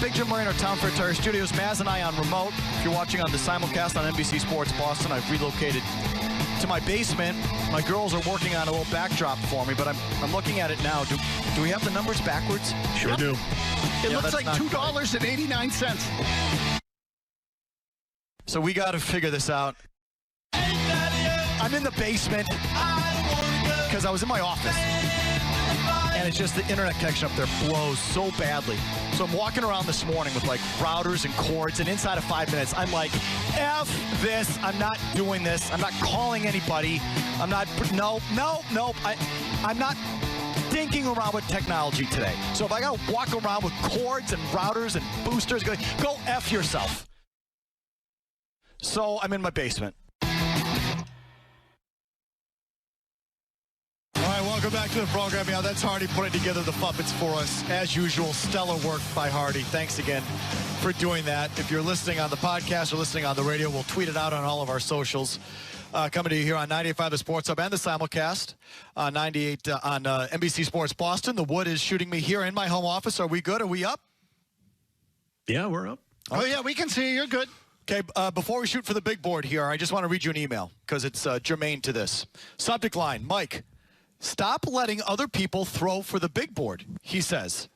Big Jim Marino, Town Fair Tire Studios. Mazz and I on remote. If you're watching on the simulcast on NBC Sports Boston, I've relocated to my basement. My girls are working on a little backdrop for me, but I'm looking at it now. Do we have the numbers backwards? Sure do. It looks like $2.89. So we got to figure this out. I'm in the basement because I was in my office. And it's just the internet connection up there blows so badly. So I'm walking around this morning with like routers and cords, and inside of 5 minutes, I'm like, F this. I'm not doing this. I'm not calling anybody. I'm not, no. I'm not dinking around with technology today. So if I got to walk around with cords and routers and boosters, go F yourself. So I'm in my basement. Welcome back to the program. Yeah, that's Hardy putting together the puppets for us. As usual, stellar work by Hardy. Thanks again for doing that. If you're listening on the podcast or listening on the radio, we'll tweet it out on all of our socials. Coming to you here on 98.5 The Sports Hub and the simulcast on 98 on NBC Sports Boston. The Wood is shooting me here in my home office. Are we good? Are we up? Yeah, we're up. Okay. Oh, yeah, we can see you. You're good. Okay, before we shoot for the big board here, I just want to read you an email because it's germane to this. Subject line, Mike. Stop letting other people throw for the big board, he says.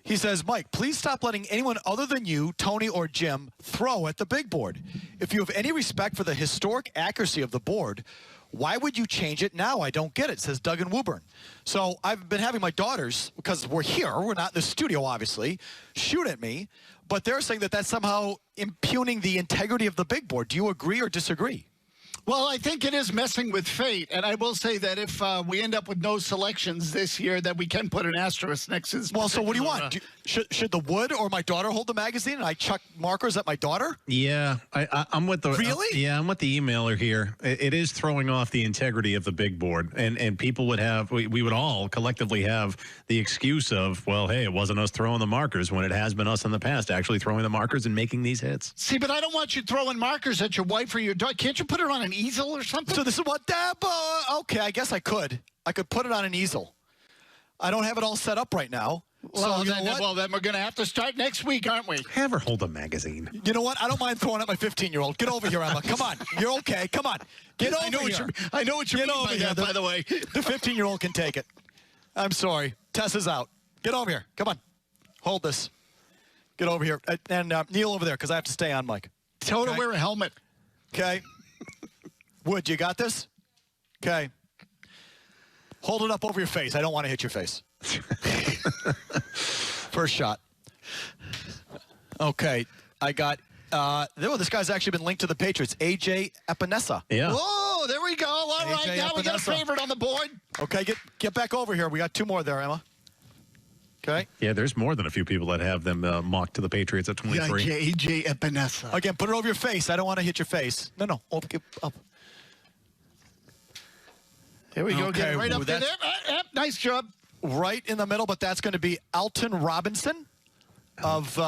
He says, Mike, please stop letting anyone other than you, Tony, or Jim throw at the big board. If you have any respect for the historic accuracy of the board, why would you change it now? I don't get it, says Doug in Woburn. So I've been having my daughters, because we're here, we're not in the studio, obviously, shoot at me, but they're saying that that's somehow impugning the integrity of the big board. Do you agree or disagree? Well, I think it is messing with fate, and I will say that if we end up with no selections this year, that we can put an asterisk next to this. Well, so what do you want? Should the Wood or my daughter hold the magazine, and I chuck markers at my daughter? Yeah, I'm with the I'm with the emailer here. It is throwing off the integrity of the big board, and people would have we would all collectively have the excuse of, well, hey, it wasn't us throwing the markers when it has been us in the past actually throwing the markers and making these hits. See, but I don't want you throwing markers at your wife or your daughter. Can't you put it on an easel or something? So this is what okay, I guess I could put it on an easel. I don't have it all set up right now. Well, so, then we're going to have to start next week, aren't we? Have her hold a magazine. You know what? I don't mind throwing at my 15-year-old. Get over here, Emma. Come on. You're okay. Come on. Get over here. I know what you mean by that, by the way. The 15-year-old can take it. I'm sorry. Tess is out. Get over here. Come on. Hold this. Get over here. And kneel over there because I have to stay on mic. Tell her to wear a helmet. Okay. Wood, you got this? Okay. Hold it up over your face. I don't want to hit your face. First shot. Okay. I got, this guy's actually been linked to the Patriots. Epenesa. Yeah. Whoa, there we go. All right, now we got a favorite on the board. Okay, get back over here. We got two more there, Emma. Okay. Yeah, there's more than a few people that have them mocked to the Patriots at 23. Yeah, AJ Epenesa. Again, put it over your face. I don't want to hit your face. No. Up. Here we go. Okay, Get it right up there. Nice job. Right in the middle, but that's going to be Alton Robinson of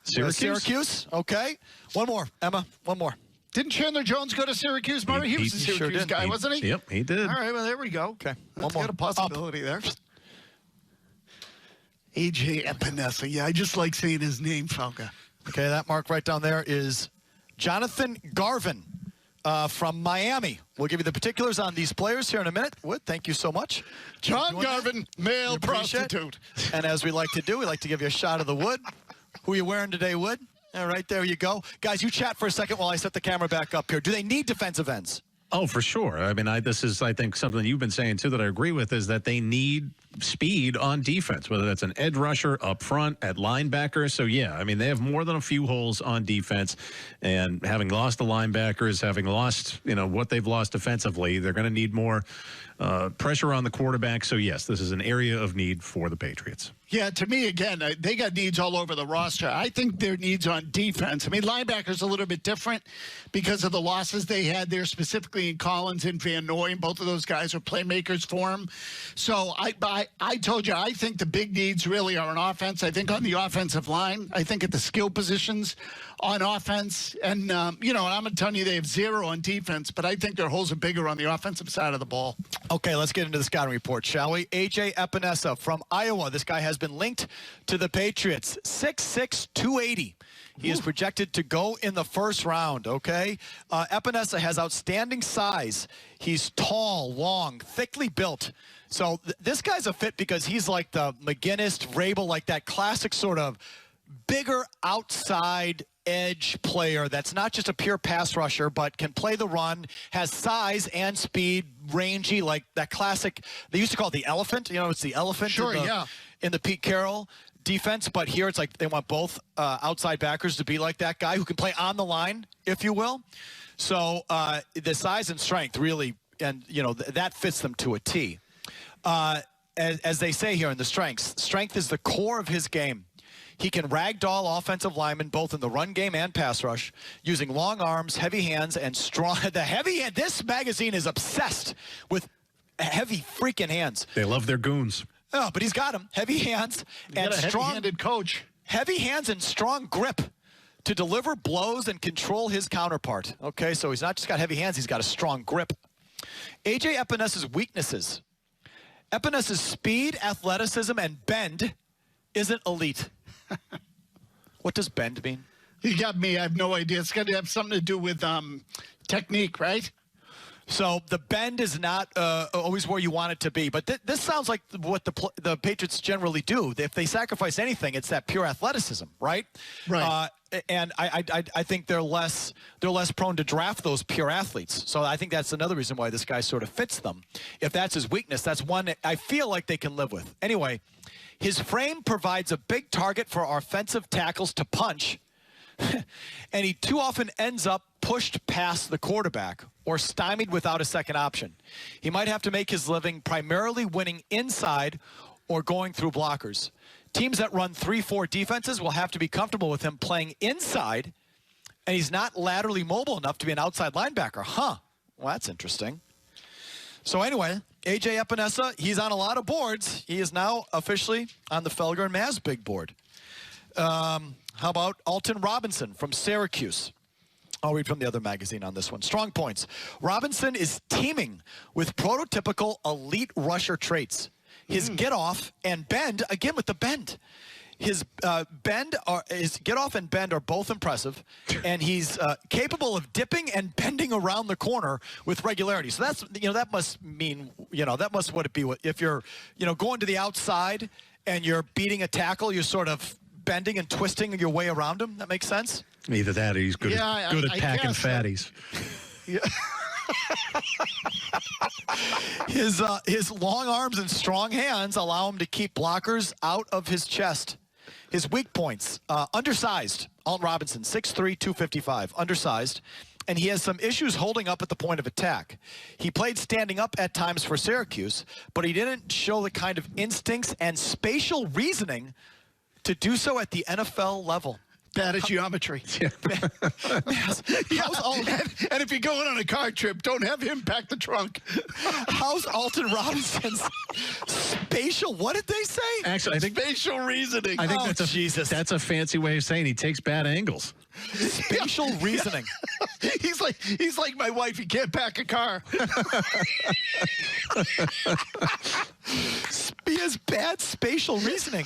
Syracuse. Okay. One more, Emma. One more. Didn't Chandler Jones go to Syracuse, Murray? He was a Syracuse guy, wasn't he? Yep, he did. All right, well, there we go. Okay. That's got a possibility there. AJ Epenesa. Yeah, I just like saying his name, Felger. Okay, that mark right down there is Jonathan Garvin from Miami. We'll give you the particulars on these players here in a minute. Wood, thank you so much. John Garvin, male prostitute. And as we like to do, we like to give you a shot of the Wood. Who are you wearing today, Wood? All right, there you go. Guys, you chat for a second while I set the camera back up here. Do they need defensive ends? Oh, for sure. I mean, this is, I think, something you've been saying, too, that I agree with, is that they need speed on defense, whether that's an edge rusher up front, at linebacker. So, yeah, I mean, they have more than a few holes on defense. And having lost the linebackers, having lost, what they've lost defensively, they're going to need more pressure on the quarterback. So, yes, this is an area of need for the Patriots. Yeah, to me, again, they got needs all over the roster. I think their needs on defense. I mean, linebackers a little bit different because of the losses they had there, specifically in Collins and Van Noy. Both of those guys are playmakers for them. So I told you, I think the big needs really are on offense. I think on the offensive line, I think at the skill positions on offense. And, I'm going to tell you they have zero on defense, but I think their holes are bigger on the offensive side of the ball. Okay, let's get into the scouting report, shall we? A.J. Epenesa from Iowa. This guy has been linked to the Patriots. 6'6", 280. He is projected to go in the first round, okay? Epenesa has outstanding size. He's tall, long, thickly built. So this guy's a fit because he's like the McGinnis, Vrabel, like that classic sort of bigger outside edge player that's not just a pure pass rusher, but can play the run, has size and speed, rangy, like that classic. They used to call it the elephant. You know, it's the elephant in the Pete Carroll defense, but here it's like they want both outside backers to be like that guy who can play on the line, if you will. So the size and strength really, and you know, that fits them to a T. As they say here in the strength is the core of his game. He can ragdoll offensive linemen both in the run game and pass rush using long arms, heavy hands, and strong. This magazine is obsessed with heavy freaking hands. They love their goons. Oh, but he's got them. Heavy hands and strong. Heavy-handed coach. Heavy hands and strong grip to deliver blows and control his counterpart. Okay, so he's not just got heavy hands, he's got a strong grip. A.J. Epenesa's weaknesses. Epenesa's speed, athleticism, and bend isn't elite. What does bend mean? You got me. I have no idea. It's got to have something to do with technique, right? So the bend is not always where you want it to be. But this sounds like what the Patriots generally do. If they sacrifice anything, it's that pure athleticism, right? Right. And I think they're less prone to draft those pure athletes. So I think that's another reason why this guy sort of fits them. If that's his weakness, that's one that I feel like they can live with. Anyway, his frame provides a big target for our offensive tackles to punch, and he too often ends up pushed past the quarterback or stymied without a second option. He might have to make his living primarily winning inside or going through blockers. Teams that run 3-4 defenses will have to be comfortable with him playing inside, and he's not laterally mobile enough to be an outside linebacker. Well, that's interesting. So anyway, A.J. Epenesa, he's on a lot of boards. He is now officially on the Felger and Mazz big board. How about Alton Robinson from Syracuse? I'll read from the other magazine on this one. Strong points. Robinson is teeming with prototypical elite rusher traits. His get off and bend, again with the bend. His his get off and bend are both impressive, and he's capable of dipping and bending around the corner with regularity. So that's, that must mean, that must what it be if you're, going to the outside and you're beating a tackle, you're sort of bending and twisting your way around him. That makes sense? Either that or he's good at packing fatties. Yeah. His long arms and strong hands allow him to keep blockers out of his chest. His weak points, undersized. Alton Robinson, 6'3", 255, undersized. And he has some issues holding up at the point of attack. He played standing up at times for Syracuse, but he didn't show the kind of instincts and spatial reasoning to do so at the NFL level. Bad at geometry. And if you're going on a car trip, don't have him pack the trunk. How's Alton Robinson's spatial? What did they say? Actually, I think spatial reasoning. I think that's a fancy way of saying he takes bad angles. Spatial reasoning. He's like my wife. He can't pack a car. He has bad spatial reasoning.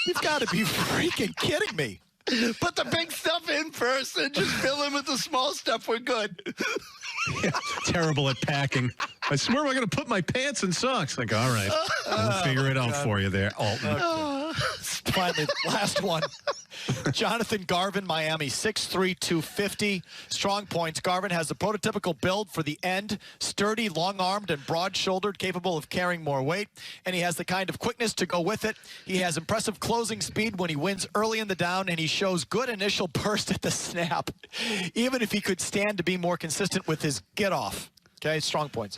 You've got to be freaking kidding me. Put the big stuff in first and just fill in with the small stuff. We're good. Yeah, terrible at packing. I swear I'm going to put my pants in socks. Like, all right, we'll figure it out for you there, Alton. Finally, last one. Jonathan Garvin, Miami, 6'3", 250. Strong points. Garvin has the prototypical build for the end. Sturdy, long-armed, and broad-shouldered, capable of carrying more weight. And he has the kind of quickness to go with it. He has impressive closing speed when he wins early in the down, and he shows good initial burst at the snap, even if he could stand to be more consistent with his get-off. Okay, strong points.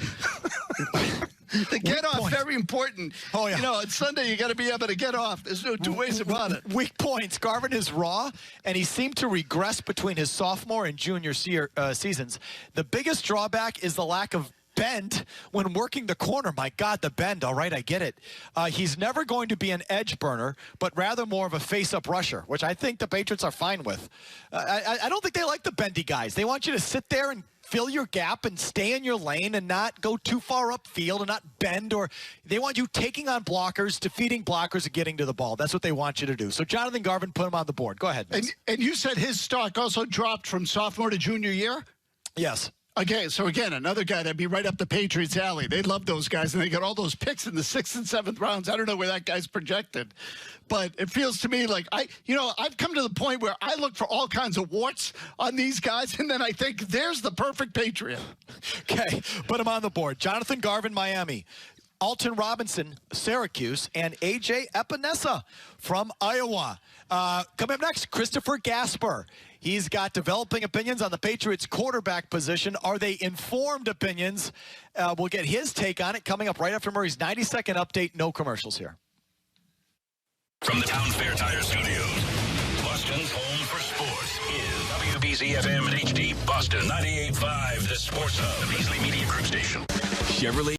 The get off, very important. Oh, yeah. On Sunday, you got to be able to get off. There's no two ways about it. Weak points. Garvin is raw, and he seemed to regress between his sophomore and junior seasons. The biggest drawback is the lack of bend when working the corner. My God, the bend. All right, I get it. He's never going to be an edge burner, but rather more of a face-up rusher, which I think the Patriots are fine with. I don't think they like the bendy guys. They want you to sit there and fill your gap and stay in your lane and not go too far upfield and not bend. Or they want you taking on blockers, defeating blockers, and getting to the ball. That's what they want you to do. So Jonathan Garvin, put him on the board. Go ahead. And you said his stock also dropped from sophomore to junior year? Yes. Okay, so again, another guy that'd be right up the Patriots' alley. They love those guys, and they got all those picks in the 6th and 7th rounds. I don't know where that guy's projected, but it feels to me like I've come to the point where I look for all kinds of warts on these guys, and then I think there's the perfect Patriot. Okay, put him on the board. Jonathan Garvin, Miami. Alton Robinson, Syracuse, and A.J. Epenesa from Iowa. Coming up next, Christopher Gasper. He's got developing opinions on the Patriots quarterback position. Are they informed opinions? We'll get his take on it coming up right after Murray's 90-second update. No commercials here. From the Town Fair Tire Studios, Boston's home for sports is WBZ-FM and HD Boston 98.5, the Sports Hub, the Beasley Media Group station. Chevrolet.